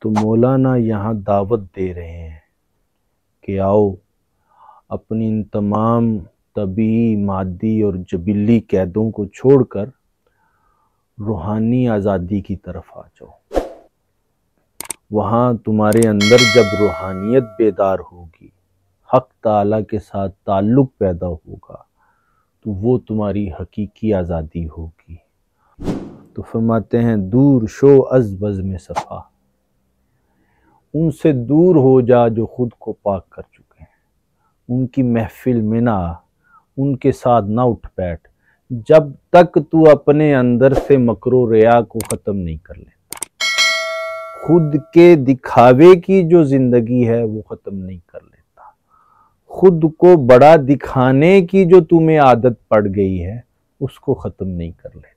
تو مولانا یہاں دعوت دے رہے ہیں کہ آؤ اپنی ان تمام طبعی، مادی اور جبلی قیدوں کو چھوڑ کر روحانی آزادی کی طرف آ جاؤ۔ وہاں تمہارے اندر جب روحانیت بیدار ہوگی، حق تعالیٰ کے ساتھ تعلق پیدا ہوگا، تو وہ تمہاری حقیقی آزادی ہوگی۔ تو فرماتے ہیں دور شو از بزم صفا، ان سے دور ہو جا جو خود کو پاک کر چکے ہیں، ان کی محفل میں نہ آ، ان کے ساتھ نہ اٹھ بیٹھ جب تک تو اپنے اندر سے مکر و ریا کو ختم نہیں کر لیتا۔ خود کے دکھاوے کی جو زندگی ہے وہ ختم نہیں کر لیتا، خود کو بڑا دکھانے کی جو تمہیں عادت پڑ گئی ہے اس کو ختم نہیں کر لیتا۔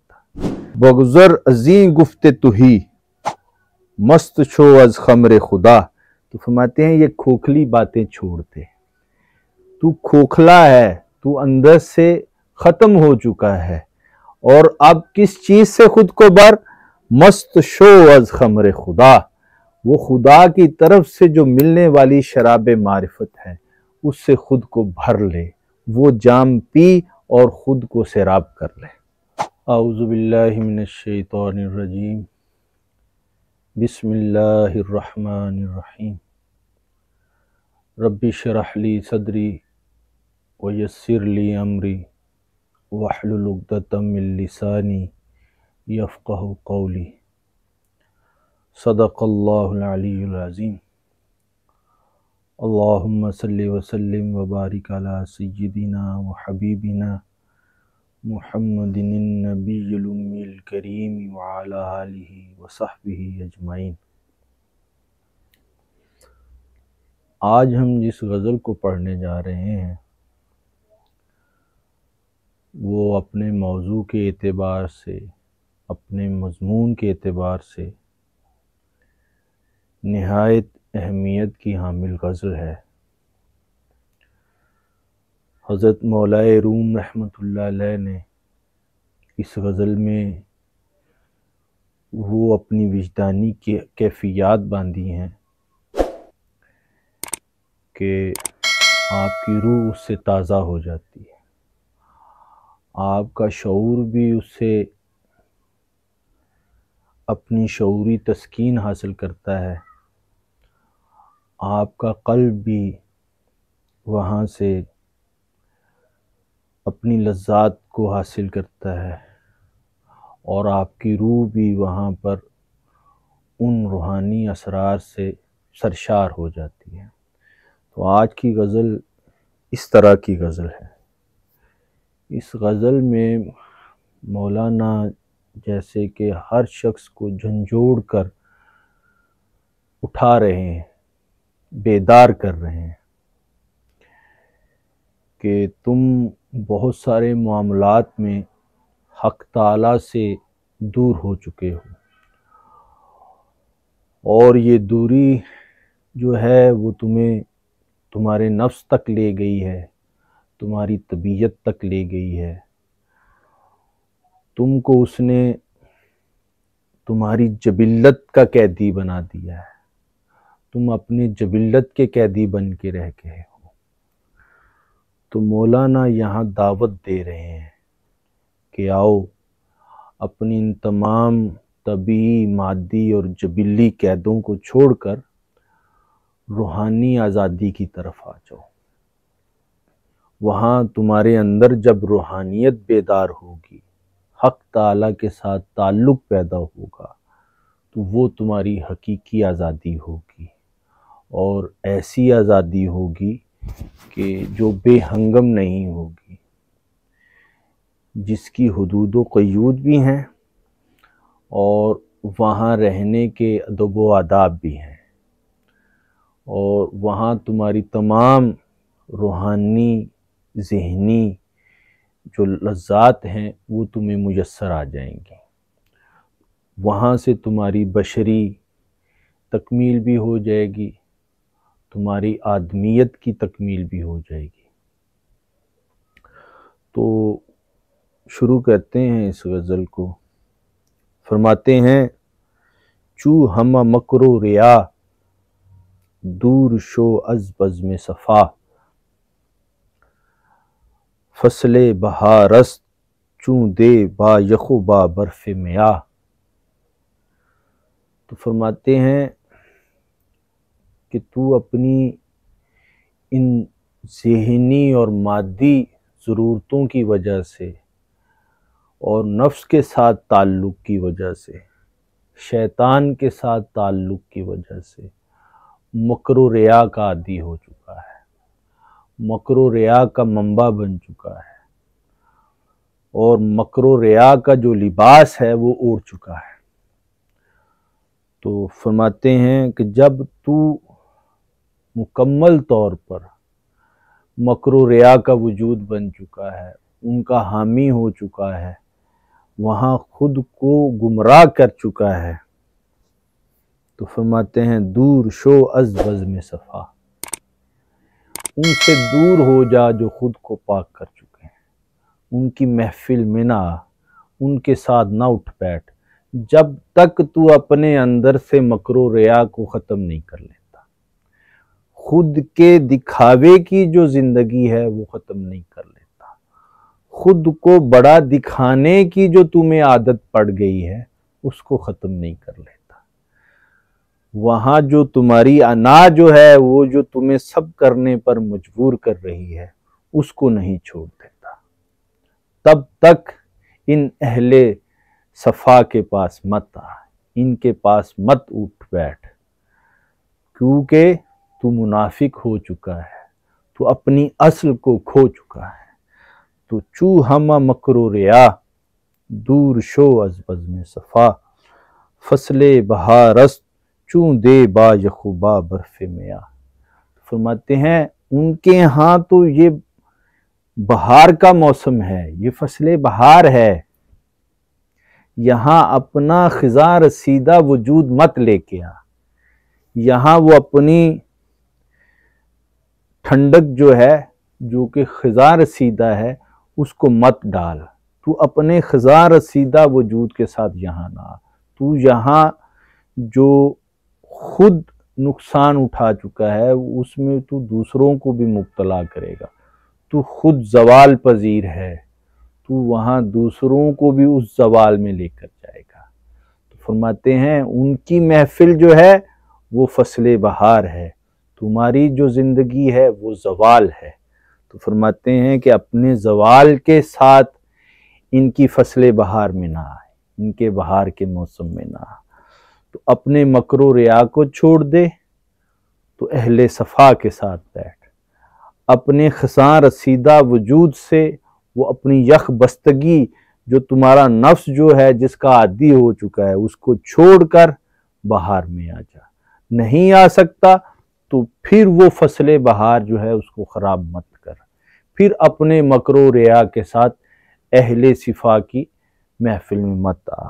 بگذر ازیں گفت تہی مست شو از خمر خدا، تو فرماتے ہیں یہ کھوکھلی باتیں چھوڑ دے، تو کھوکھلا ہے، تو اندر سے ختم ہو چکا ہے، اور اب کس چیز سے خود کو بھر؟ مست شو از خمر خدا، وہ خدا کی طرف سے جو ملنے والی شراب معرفت ہے اس سے خود کو بھر لے، وہ جام پی اور خود کو سیراب کر لے۔ اعوذ باللہ من الشیطان الرجیم، بسم اللہ الرحمن الرحیم۔ رب اشرح لی صدری ویسر لی امری واحلل عقدۃ من لسانی یفقہوا قولی۔ صدق اللہ العلی العظیم۔ اللہم صلی وسلم وبارک علی سیدنا وحبیبنا محمد النبی الامی الکریم وعلی آلہ وصحبہ اجمعین۔ آج ہم جس غزل کو پڑھنے جا رہے ہیں وہ اپنے موضوع کے اعتبار سے، اپنے مضمون کے اعتبار سے نہایت اہمیت کی حامل غزل ہے۔ حضرت مولائے روم رحمۃ اللہ علیہ نے اس غزل میں وہ اپنی وجدانی کیفیات باندھی ہیں کہ آپ کی روح اس سے تازہ ہو جاتی ہے، آپ کا شعور بھی اس سے اپنی شعوری تسکین حاصل کرتا ہے، آپ کا قلب بھی وہاں سے اپنی لذات کو حاصل کرتا ہے، اور آپ کی روح بھی وہاں پر ان روحانی اسرار سے سرشار ہو جاتی ہے۔ تو آج کی غزل اس طرح کی غزل ہے۔ اس غزل میں مولانا جیسے کہ ہر شخص کو جھنجھوڑ کر اٹھا رہے ہیں، بیدار کر رہے ہیں کہ تم بہت سارے معاملات میں حق تعالیٰ سے دور ہو چکے ہو، اور یہ دوری جو ہے وہ تمہیں تمہارے نفس تک لے گئی ہے، تمہاری طبیعت تک لے گئی ہے، تم کو اس نے تمہاری جبلت کا قیدی بنا دیا ہے، تم اپنے جبلت کے قیدی بن کے رہ گئے ہو۔ تو مولانا یہاں دعوت دے رہے ہیں کہ آؤ اپنی ان تمام طبعی، مادی اور جبلی قیدوں کو چھوڑ کر روحانی آزادی کی طرف آ جاؤ۔ وہاں تمہارے اندر جب روحانیت بیدار ہوگی، حق تعالیٰ کے ساتھ تعلق پیدا ہوگا، تو وہ تمہاری حقیقی آزادی ہوگی، اور ایسی آزادی ہوگی کہ جو بے ہنگم نہیں ہوگی، جس کی حدود و قیود بھی ہیں اور وہاں رہنے کے ادب و آداب بھی ہیں، اور وہاں تمہاری تمام روحانی، ذہنی جو لذات ہیں وہ تمہیں میسر آ جائیں گی۔ وہاں سے تمہاری بشری تکمیل بھی ہو جائے گی، تمہاری آدمیت کی تکمیل بھی ہو جائے گی۔ تو شروع کرتے ہیں اس غزل کو۔ فرماتے ہیں چو ہم مکر و ریا دور شو از بزم صفا فصل بہارست چوں دے با یخو با برف میا۔ تو فرماتے ہیں کہ تو اپنی ان ذہنی اور مادی ضرورتوں کی وجہ سے اور نفس کے ساتھ تعلق کی وجہ سے، شیطان کے ساتھ تعلق کی وجہ سے مکر و ریا کا عادی ہو چکا ہے، مکر و ریا کا منبع بن چکا ہے، اور مکر و ریا کا جو لباس ہے وہ اوڑھ چکا ہے۔ تو فرماتے ہیں کہ جب تو مکمل طور پر مکر و ریا کا وجود بن چکا ہے، ان کا حامی ہو چکا ہے، وہاں خود کو گمراہ کر چکا ہے، تو فرماتے ہیں دور شو از بزم صفا، ان سے دور ہو جا جو خود کو پاک کر چکے ہیں، ان کی محفل میں نہ آ، ان کے ساتھ نہ اٹھ بیٹھ جب تک تو اپنے اندر سے مکر و ریا کو ختم نہیں کر لیتا۔ خود کے دکھاوے کی جو زندگی ہے وہ ختم نہیں کر لیتا، خود کو بڑا دکھانے کی جو تمہیں عادت پڑ گئی ہے اس کو ختم نہیں کر لیتا۔ وہاں جو تمہاری انا جو ہے، وہ جو تمہیں سب کرنے پر مجبور کر رہی ہے، اس کو نہیں چھوڑ دیتا۔ تب تک ان اہل صفا کے پاس مت آ، ان کے پاس مت اٹھ بیٹھ، کیونکہ تو منافق ہو چکا ہے، تو اپنی اصل کو کھو چکا ہے۔ تو چو ہم مکر و ریا دور شو از بزم صفا فصل بہارست چوں دے با یخو با برف میا۔ فرماتے ہیں ان کے ہاں تو یہ بہار کا موسم ہے، یہ فصل بہار ہے، یہاں اپنا خزاں رسیدہ وجود مت لے کے آ، یہاں وہ اپنی ٹھنڈک جو ہے، جو کہ خزاں رسیدہ ہے، اس کو مت ڈال۔ تو اپنے خزاں رسیدہ وجود کے ساتھ یہاں نہ آ، تو یہاں جو خود نقصان اٹھا چکا ہے اس میں تو دوسروں کو بھی مبتلا کرے گا، تو خود زوال پذیر ہے، تو وہاں دوسروں کو بھی اس زوال میں لے کر جائے گا۔ تو فرماتے ہیں ان کی محفل جو ہے وہ فصل بہار ہے، تمہاری جو زندگی ہے وہ زوال ہے۔ تو فرماتے ہیں کہ اپنے زوال کے ساتھ ان کی فصل بہار میں نہ آئے، ان کے بہار کے موسم میں نہ آئے، تو اپنے مکر و ریا کو چھوڑ دے، تو اہل صفا کے ساتھ بیٹھ، اپنے خزاں رسیدہ وجود سے وہ اپنی یک بستگی جو تمہارا نفس جو ہے جس کا عادی ہو چکا ہے اس کو چھوڑ کر بہار میں آ جا۔ نہیں آ سکتا تو پھر وہ فصل بہار جو ہے اس کو خراب مت کر، پھر اپنے مکر و ریا کے ساتھ اہل صفا کی محفل میں مت آ۔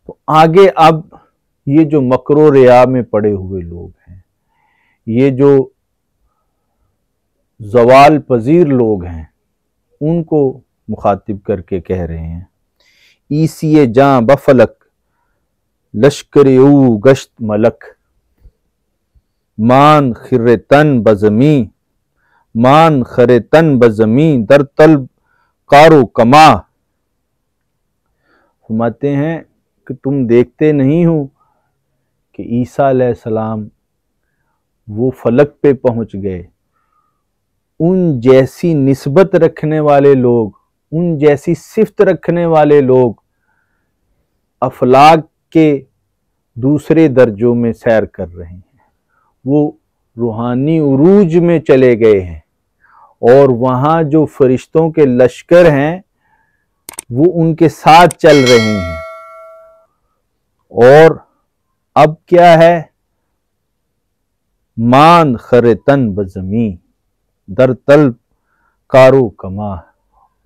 تو آگے اب یہ جو مکر و ریا میں پڑے ہوئے لوگ ہیں، یہ جو زوال پذیر لوگ ہیں، ان کو مخاطب کر کے کہہ رہے ہیں عیسی جاں بفلک لشکر او گشت ملک مان خر تن بزمی مان خر تن بزمی در طلب کارو کما۔ فرماتے ہیں کہ تم دیکھتے نہیں ہو کہ عیسیٰ علیہ السلام وہ فلک پہ پہنچ گئے، ان جیسی نسبت رکھنے والے لوگ، ان جیسی صفت رکھنے والے لوگ افلاک کے دوسرے درجوں میں سیر کر رہے ہیں، وہ روحانی عروج میں چلے گئے ہیں، اور وہاں جو فرشتوں کے لشکر ہیں وہ ان کے ساتھ چل رہے ہیں، اور اب کیا ہے مان خرتن بزمی در طلب کارو کما،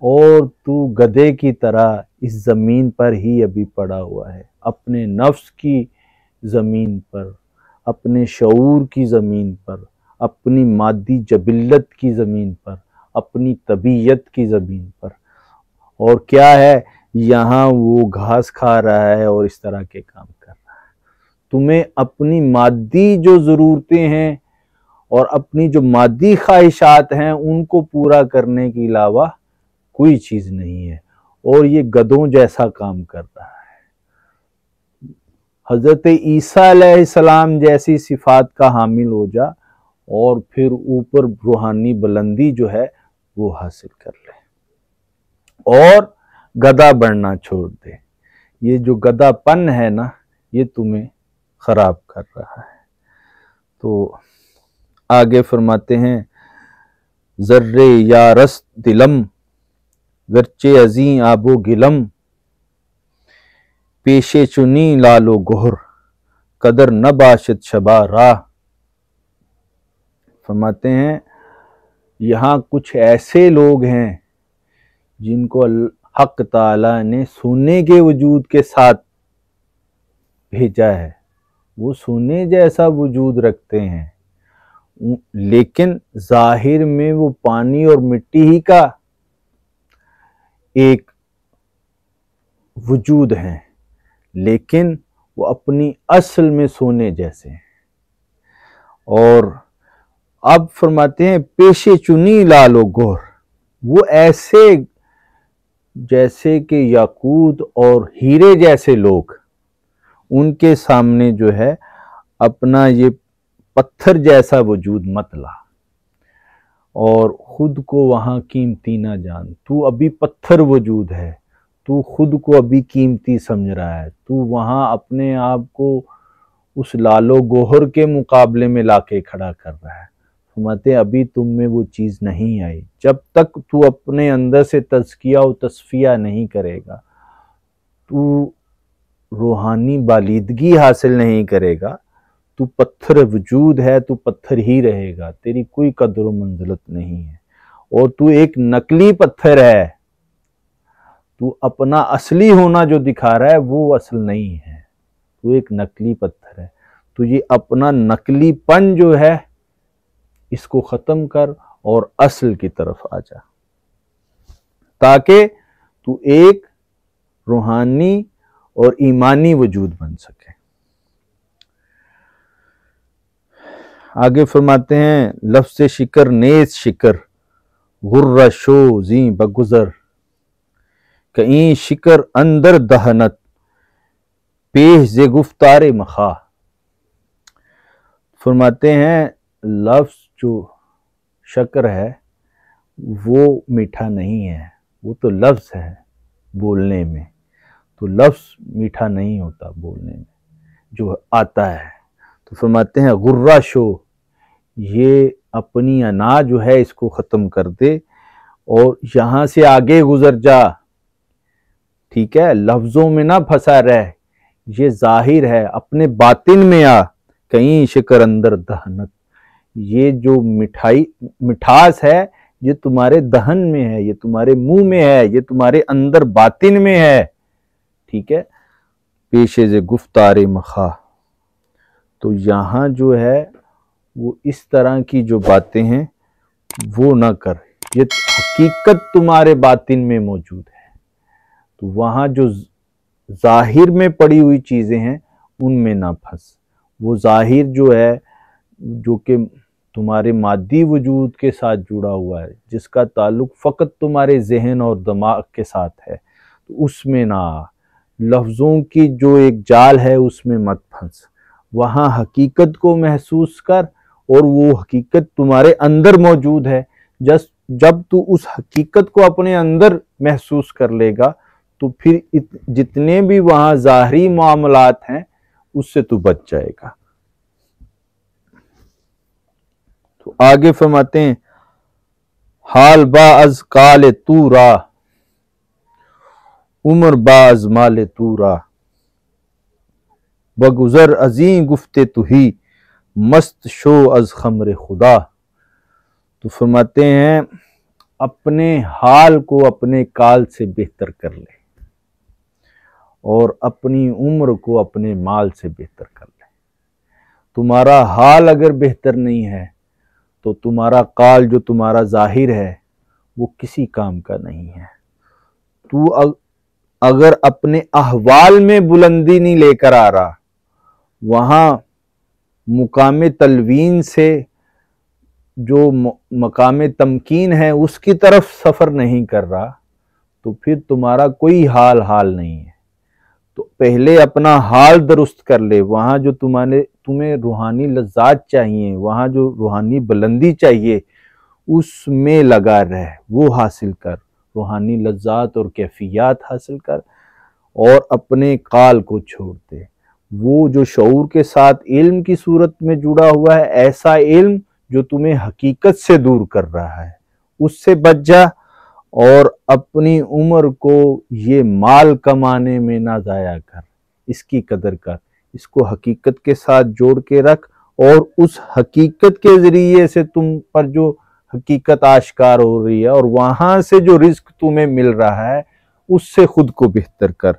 اور تو گدھے کی طرح اس زمین پر ہی ابھی پڑا ہوا ہے، اپنے نفس کی زمین پر، اپنے شعور کی زمین پر، اپنی مادی جبلت کی زمین پر، اپنی طبیعت کی زمین پر، اور کیا ہے یہاں وہ گھاس کھا رہا ہے اور اس طرح کے کام کر رہا ہے۔ تمہیں اپنی مادی جو ضرورتیں ہیں اور اپنی جو مادی خواہشات ہیں ان کو پورا کرنے کے علاوہ کوئی چیز نہیں ہے، اور یہ گدھوں جیسا کام کر رہا ہے۔ حضرت عیسیٰ علیہ السلام جیسی صفات کا حامل ہو جا اور پھر اوپر روحانی بلندی جو ہے وہ حاصل کر لے، اور گدھا بننا چھوڑ دے۔ یہ جو گدھا پن ہے نا، یہ تمہیں خراب کر رہا ہے۔ تو آگے فرماتے ہیں، ذرے یا رست دلم گرچے ازیں آب و گلم، پیشے چنی لال و گہر قدر نہ باشد شبا راہ۔ فرماتے ہیں یہاں کچھ ایسے لوگ ہیں جن کو حق تعالیٰ نے سونے کے وجود کے ساتھ بھیجا ہے، وہ سونے جیسا وجود رکھتے ہیں، لیکن ظاہر میں وہ پانی اور مٹی ہی کا ایک وجود ہے، لیکن وہ اپنی اصل میں سونے جیسے ہیں۔ اور اب فرماتے ہیں پیشے چنی لال و گہر، وہ ایسے جیسے کہ یاقوت اور ہیرے جیسے لوگ، ان کے سامنے جو ہے اپنا یہ پتھر جیسا وجود مت لا اور خود کو وہاں قیمتی نہ جان۔ تو ابھی پتھر وجود ہے، تو خود کو ابھی قیمتی سمجھ رہا ہے، تو وہاں اپنے آپ کو اس لال و گوہر کے مقابلے میں لا کے کھڑا کر رہا ہے۔ فرماتے ہیں ابھی تم میں وہ چیز نہیں آئی، جب تک تو اپنے اندر سے تزکیہ و تصفیہ نہیں کرے گا، تو روحانی بالیدگی حاصل نہیں کرے گا، تو پتھر وجود ہے، تو پتھر ہی رہے گا، تیری کوئی قدر و منزلت نہیں ہے، اور تو ایک نقلی پتھر ہے۔ تو اپنا اصلی ہونا جو دکھا رہا ہے وہ اصل نہیں ہے، تو ایک نقلی پتھر ہے۔ تو یہ اپنا نقلی پن جو ہے اس کو ختم کر اور اصل کی طرف آ جا، تاکہ تو ایک روحانی اور ایمانی وجود بن سکے۔ آگے فرماتے ہیں لفظ شکر نیز شکر غرہ شو زیں بگذر، کہیں شکر اندر دہنت پیش ز گفتار مخا۔ فرماتے ہیں لفظ جو شکر ہے وہ میٹھا نہیں ہے، وہ تو لفظ ہے بولنے میں، تو لفظ میٹھا نہیں ہوتا بولنے میں جو آتا ہے۔ تو فرماتے ہیں غرہ شو، یہ اپنی انا جو ہے اس کو ختم کر دے اور یہاں سے آگے گزر جا، ٹھیک ہے، لفظوں میں نہ پھنسا رہ، یہ ظاہر ہے، اپنے باطن میں آ، کہیں شکر اندر دہنت، یہ جو مٹھاس ہے یہ تمہارے دہن میں ہے، یہ تمہارے منہ میں ہے، یہ تمہارے اندر باطن میں ہے، ٹھیک ہے، پیشے سے گفتار مخا۔ تو یہاں جو ہے وہ اس طرح کی جو باتیں ہیں وہ نہ کر، یہ حقیقت تمہارے باطن میں موجود ہے، تو وہاں جو ظاہر میں پڑی ہوئی چیزیں ہیں ان میں نہ پھنس۔ وہ ظاہر جو ہے جو کہ تمہارے مادی وجود کے ساتھ جڑا ہوا ہے، جس کا تعلق فقط تمہارے ذہن اور دماغ کے ساتھ ہے، تو اس میں نہ آ، لفظوں کی جو ایک جال ہے اس میں مت پھنس، وہاں حقیقت کو محسوس کر، اور وہ حقیقت تمہارے اندر موجود ہے۔ جب تو اس حقیقت کو اپنے اندر محسوس کر لے گا تو پھر جتنے بھی وہاں ظاہری معاملات ہیں اس سے تو بچ جائے گا۔ تو آگے فرماتے ہیں حال با از کال تو را عمر با از مال تو را، بگذر ازیں گفتے تو ہی مست شو از خمر خدا۔ تو فرماتے ہیں اپنے حال کو اپنے کال سے بہتر کر لے اور اپنی عمر کو اپنے مال سے بہتر کر لے۔ تمہارا حال اگر بہتر نہیں ہے تو تمہارا کال جو تمہارا ظاہر ہے وہ کسی کام کا نہیں ہے۔ تو اگر اپنے احوال میں بلندی نہیں لے کر آ رہا، وہاں مقام تلوین سے جو مقام تمکین ہے اس کی طرف سفر نہیں کر رہا، تو پھر تمہارا کوئی حال نہیں ہے۔ تو پہلے اپنا حال درست کر لے، وہاں جو تمہیں روحانی لذات چاہیے، وہاں جو روحانی بلندی چاہیے، اس میں لگا رہ، وہ حاصل کر، روحانی لذات اور کیفیات حاصل کر، اور اپنے قال کو چھوڑ دے۔ وہ جو شعور کے ساتھ علم کی صورت میں جڑا ہوا ہے، ایسا علم جو تمہیں حقیقت سے دور کر رہا ہے، اس سے بچ جا، اور اپنی عمر کو یہ مال کمانے میں نہ ضائع کر، اس کی قدر کر، اس کو حقیقت کے ساتھ جوڑ کے رکھ، اور اس حقیقت کے ذریعے سے تم پر جو حقیقت آشکار ہو رہی ہے اور وہاں سے جو رزق تمہیں مل رہا ہے، اس سے خود کو بہتر کر۔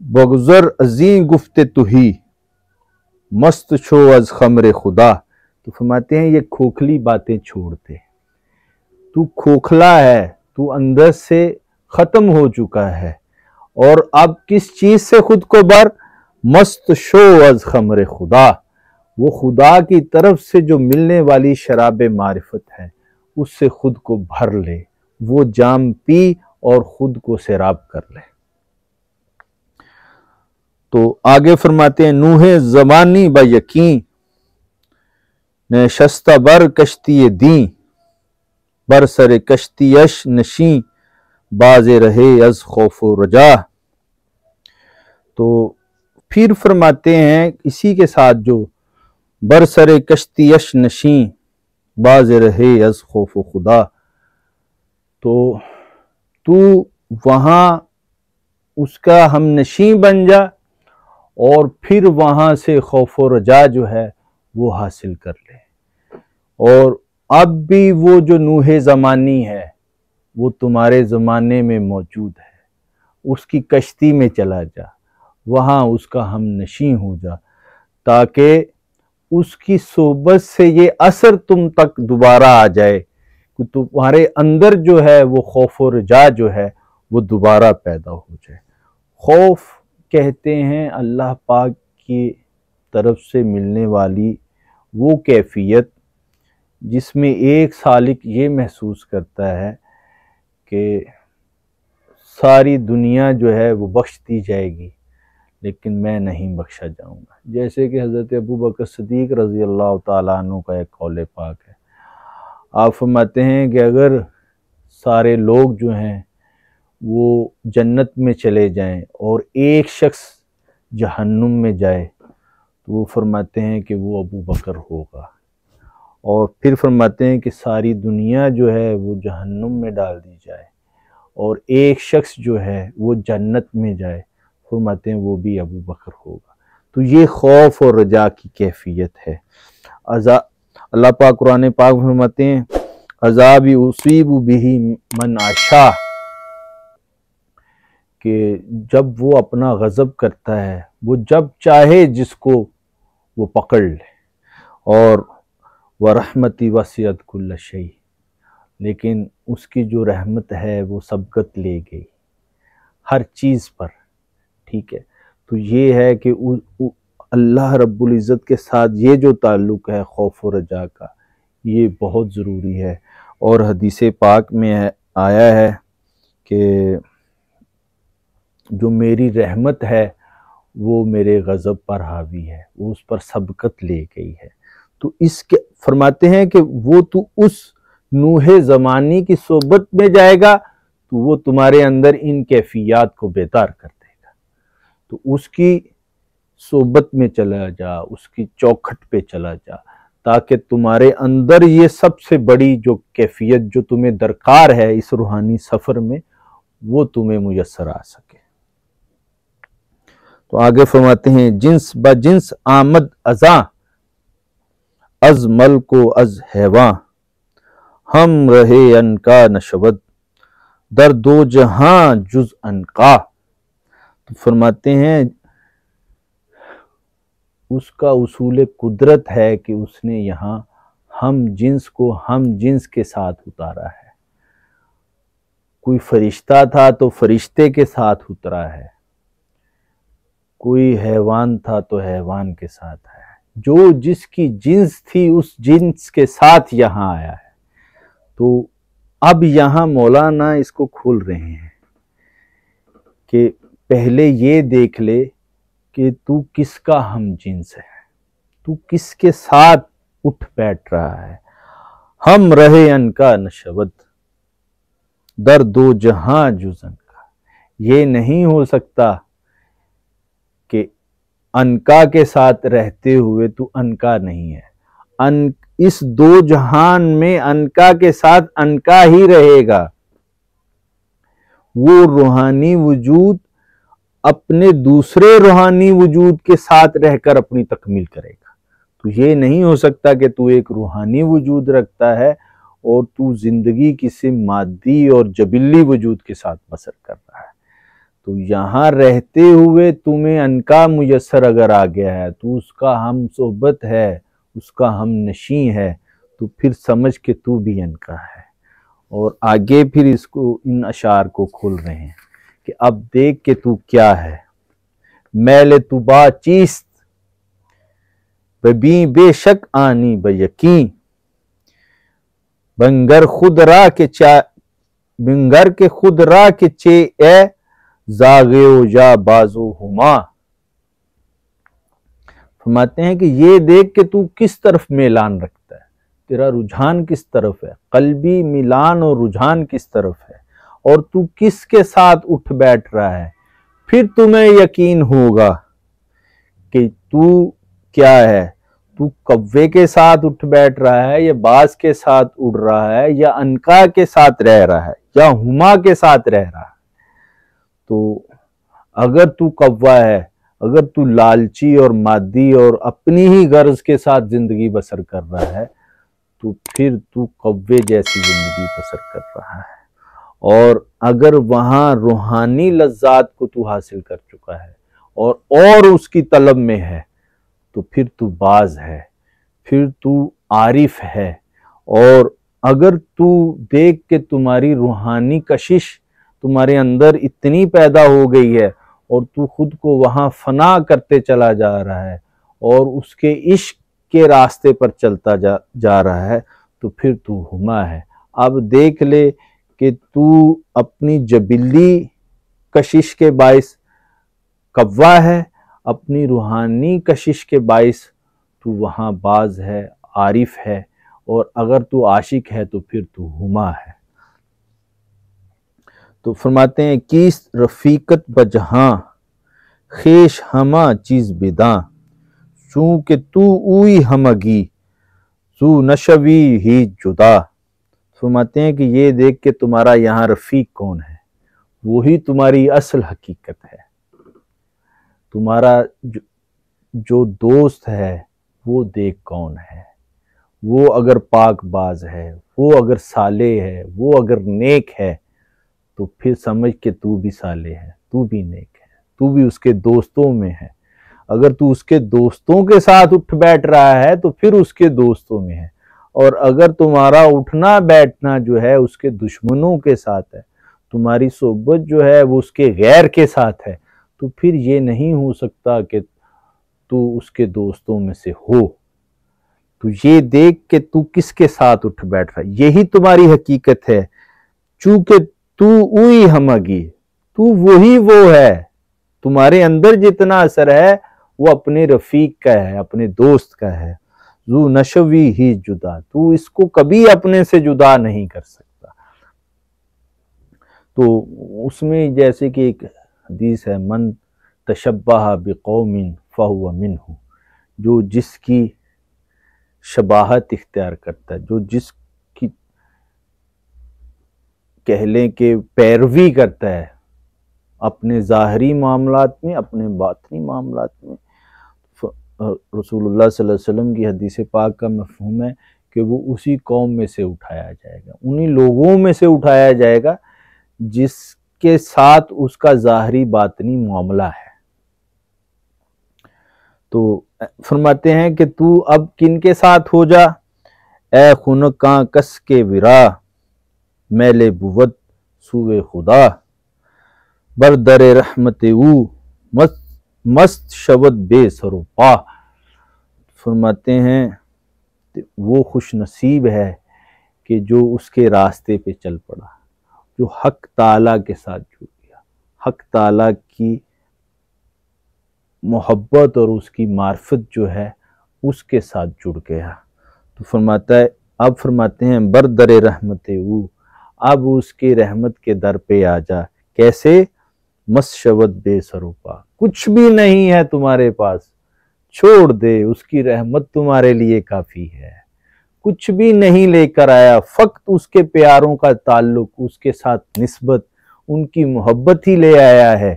بگذر ازیں گفت تہی مست شو از خمر خدا۔ تو فرماتے ہیں یہ کھوکھلی باتیں چھوڑ دے، تو کھوکھلا ہے، تو اندر سے ختم ہو چکا ہے، اور اب کس چیز سے خود کو بھر؟ مست شو از خمر خدا، وہ خدا کی طرف سے جو ملنے والی شراب معرفت ہے اس سے خود کو بھر لے، وہ جام پی اور خود کو سیراب کر لے۔ تو آگے فرماتے ہیں نوح زمانی با یقین نشستہ بر کشتی دین، بر سر کشتیش نشیں باز رہے از خوف و رجا۔ تو پھر فرماتے ہیں اسی کے ساتھ جو بر سر کشتیش نشیں باز رہے از خوف و خدا، تو وہاں اس کا ہم نشیں بن جا، اور پھر وہاں سے خوف و رجا جو ہے وہ حاصل کر لے۔ اور اب بھی وہ جو نوح زمانی ہے وہ تمہارے زمانے میں موجود ہے، اس کی کشتی میں چلا جا، وہاں اس کا ہم نشیں ہو جا، تاکہ اس کی صحبت سے یہ اثر تم تک دوبارہ آ جائے کہ تمہارے اندر جو ہے وہ خوف و رجا جو ہے وہ دوبارہ پیدا ہو جائے۔ خوف کہتے ہیں اللہ پاک کی طرف سے ملنے والی وہ کیفیت جس میں ایک سالک یہ محسوس کرتا ہے کہ ساری دنیا جو ہے وہ بخش دی جائے گی لیکن میں نہیں بخشا جاؤں گا، جیسے کہ حضرت ابو بکر صدیق رضی اللہ تعالیٰ عنہ کا ایک قول پاک ہے۔ آپ فرماتے ہیں کہ اگر سارے لوگ جو ہیں وہ جنت میں چلے جائیں اور ایک شخص جہنم میں جائے تو وہ فرماتے ہیں کہ وہ ابو بکر ہوگا، اور پھر فرماتے ہیں کہ ساری دنیا جو ہے وہ جہنم میں ڈال دی جائے اور ایک شخص جو ہے وہ جنت میں جائے، فرماتے ہیں وہ بھی ابو بکر ہوگا۔ تو یہ خوف اور رجا کی کیفیت ہے۔ اللہ پاک قرآن پاک فرماتے ہیں عذاب اصیب بہ من اشاء، کہ جب وہ اپنا غضب کرتا ہے وہ جب چاہے جس کو وہ پکڑ لے، اور وَرَحْمَتِي وَسِعَتْ كُلَّ شَيْءٍ، لیکن اس کی جو رحمت ہے وہ سبقت لے گئی ہر چیز پر، ٹھیک ہے۔ تو یہ ہے کہ اللہ رب العزت کے ساتھ یہ جو تعلق ہے خوف و رجا کا، یہ بہت ضروری ہے۔ اور حدیث پاک میں آیا ہے کہ جو میری رحمت ہے وہ میرے غضب پر حاوی ہے، وہ اس پر سبقت لے گئی ہے۔ تو اس کے فرماتے ہیں کہ وہ تو اس نوح زمانی کی صحبت میں جائے گا تو وہ تمہارے اندر ان کیفیات کو بیدار کر دے گا، تو اس کی صحبت میں چلا جا، اس کی چوکھٹ پہ چلا جا، تاکہ تمہارے اندر یہ سب سے بڑی جو کیفیت جو تمہیں درکار ہے اس روحانی سفر میں وہ تمہیں میسر آ سکے۔ تو آگے فرماتے ہیں جنس با جنس آمد ازاں از ملک و از حیواں، ہم رہے انکا نشود در دو جہاں جز انقا۔ تو فرماتے ہیں اس کا اصول قدرت ہے کہ اس نے یہاں ہم جنس کو ہم جنس کے ساتھ اتارا ہے، کوئی فرشتہ تھا تو فرشتے کے ساتھ اترا ہے، کوئی حیوان تھا تو حیوان کے ساتھ ہے، جو جس کی جنس تھی اس جنس کے ساتھ یہاں آیا ہے۔ تو اب یہاں مولانا اس کو کھول رہے ہیں کہ پہلے یہ دیکھ لے کہ تو کس کا ہم جنس ہے، تو کس کے ساتھ اٹھ بیٹھ رہا ہے۔ ہم رہے ان کا نشود در دو جہاں جزن کا، یہ نہیں ہو سکتا کہ انکا کے ساتھ رہتے ہوئے تو انکا نہیں ہے، اس دو جہان میں انکا کے ساتھ انکا ہی رہے گا۔ وہ روحانی وجود اپنے دوسرے روحانی وجود کے ساتھ رہ کر اپنی تکمیل کرے گا۔ تو یہ نہیں ہو سکتا کہ تو ایک روحانی وجود رکھتا ہے اور تو زندگی کسی مادی اور جبلی وجود کے ساتھ بسر کر رہا ہے۔ تو یہاں رہتے ہوئے تمہیں انکا میسر اگر آ گیا ہے، تو اس کا ہم صحبت ہے، اس کا ہم نشیں ہے، تو پھر سمجھ کہ تو بھی انکا ہے۔ اور آگے پھر اس کو ان اشعار کو کھول رہے ہیں کہ اب دیکھ کہ تو کیا ہے۔ میل تو با چیست ببین بے شک آنی بیقین، بنگر کے خود را کے چے اے زاغے و یا بازو ہما۔ فرماتے ہیں کہ یہ دیکھ کہ تو کس طرف میلان رکھتا ہے، تیرا رجحان کس طرف ہے، قلبی میلان اور رجحان کس طرف ہے، اور تو کس کے ساتھ اٹھ بیٹھ رہا ہے۔ پھر تمہیں یقین ہوگا کہ تو کیا ہے، تو کوے کے ساتھ اٹھ بیٹھ رہا ہے یا باز کے ساتھ اڑ رہا ہے یا انکا کے ساتھ رہ رہا ہے یا ہما کے ساتھ رہ رہا ہے۔ تو اگر تو کوا ہے، اگر تو لالچی اور مادی اور اپنی ہی غرض کے ساتھ زندگی بسر کر رہا ہے، تو پھر تو کوے جیسی زندگی بسر کر رہا ہے۔ اور اگر وہاں روحانی لذات کو تو حاصل کر چکا ہے اور اس کی طلب میں ہے، تو پھر تو باز ہے، پھر تو عارف ہے۔ اور اگر تو دیکھ کہ تمہاری روحانی کشش تمہارے اندر اتنی پیدا ہو گئی ہے اور تو خود کو وہاں فنا کرتے چلا جا رہا ہے اور اس کے عشق کے راستے پر چلتا جا رہا ہے، تو پھر تو ہما ہے۔ اب دیکھ لے کہ تو اپنی جبلی کشش کے باعث کوا ہے، اپنی روحانی کشش کے باعث تو وہاں باز ہے، عارف ہے، اور اگر تو عاشق ہے تو پھر تو ہما ہے۔ تو فرماتے ہیں کیس رفیقت بجہاں خیش ہما چیز بداں، چونکہ تو اوئی ہمگی زو نشوی ہی جدا۔ فرماتے ہیں کہ یہ دیکھ کہ تمہارا یہاں رفیق کون ہے، وہی تمہاری اصل حقیقت ہے۔ تمہارا جو دوست ہے وہ دیکھ کون ہے، وہ اگر پاک باز ہے، وہ اگر صالح ہے، وہ اگر نیک ہے، تو پھر سمجھ کہ تو بھی صالح ہے، تو بھی نیک ہے، تو بھی اس کے دوستوں میں ہے۔ اگر تو اس کے دوستوں کے ساتھ اٹھ بیٹھ رہا ہے تو پھر اس کے دوستوں میں ہے، اور اگر تمہارا اٹھنا بیٹھنا جو ہے اس کے دشمنوں کے ساتھ ہے، تمہاری صحبت جو ہے وہ اس کے غیر کے ساتھ ہے، تو پھر یہ نہیں ہو سکتا کہ تو اس کے دوستوں میں سے ہو۔ تو یہ دیکھ کہ تو کس کے ساتھ اٹھ بیٹھ رہا ہے، یہی تمہاری حقیقت ہے۔ چونکہ تو اوئی ہمگی، تو وہی وہ ہے، تمہارے اندر جتنا اثر ہے وہ اپنے رفیق کا ہے، اپنے دوست کا ہے۔ زو نشوی ہی جدا، تو اس کو کبھی اپنے سے جدا نہیں کر سکتا۔ تو اس میں جیسے کہ ایک حدیث ہے، من تشبہ بقوم فہو منہ، جو جس کی شباہت اختیار کرتا ہے، جو جس کی کہہ لیں کہ پیروی کرتا ہے اپنے ظاہری معاملات میں، اپنے باطنی معاملات میں، رسول اللہ صلی اللہ علیہ وسلم کی حدیث پاک کا مفہوم ہے کہ وہ اسی قوم میں سے اٹھایا جائے گا، انہی لوگوں میں سے اٹھایا جائے گا جس کے ساتھ اس کا ظاہری باطنی معاملہ ہے۔ تو فرماتے ہیں کہ تو اب کن کے ساتھ ہو جا، اے خنکاں کس کے ورا، میل بود سوئے خدا بر در رحمت او مست شود بے سر و پا۔ فرماتے ہیں وہ خوش نصیب ہے کہ جو اس کے راستے پہ چل پڑا، جو حق تعالیٰ کے ساتھ جڑ گیا، حق تعالیٰ کی محبت اور اس کی معرفت جو ہے اس کے ساتھ جڑ گیا۔ تو فرماتا ہے، اب فرماتے ہیں بر در رحمت او، اب اس کی رحمت کے در پہ آ جا۔ کیسے؟ مست شود بے سر و پا، کچھ بھی نہیں ہے تمہارے پاس، چھوڑ دے، اس کی رحمت تمہارے لیے کافی ہے۔ کچھ بھی نہیں لے کر آیا، فقط اس کے پیاروں کا تعلق، اس کے ساتھ نسبت، ان کی محبت ہی لے آیا ہے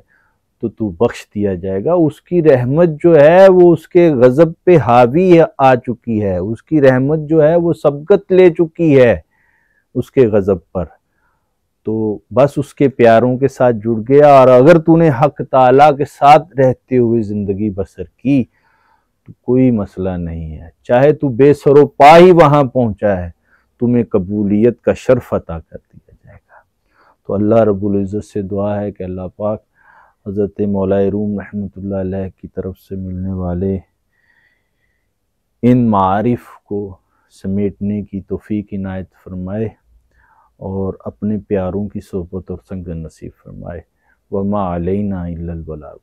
تو بخش دیا جائے گا۔ اس کی رحمت جو ہے وہ اس کے غضب پہ حاوی آ چکی ہے، اس کی رحمت جو ہے وہ سبقت لے چکی ہے اس کے غضب پر۔ تو بس اس کے پیاروں کے ساتھ جڑ گیا، اور اگر تو نے حق تعالیٰ کے ساتھ رہتے ہوئے زندگی بسر کی تو کوئی مسئلہ نہیں ہے، چاہے تو بے سر و پا ہی وہاں پہنچا ہے، تمہیں قبولیت کا شرف عطا کر دیا جائے گا۔ تو اللہ رب العزت سے دعا ہے کہ اللہ پاک حضرت مولا روم رحمۃ اللہ علیہ کی طرف سے ملنے والے ان معارف کو سمیٹنے کی توفیق عنایت فرمائے اور اپنے پیاروں کی صحبت اور سنگ نصیب فرمائے۔ وما علینا الا البلاغ۔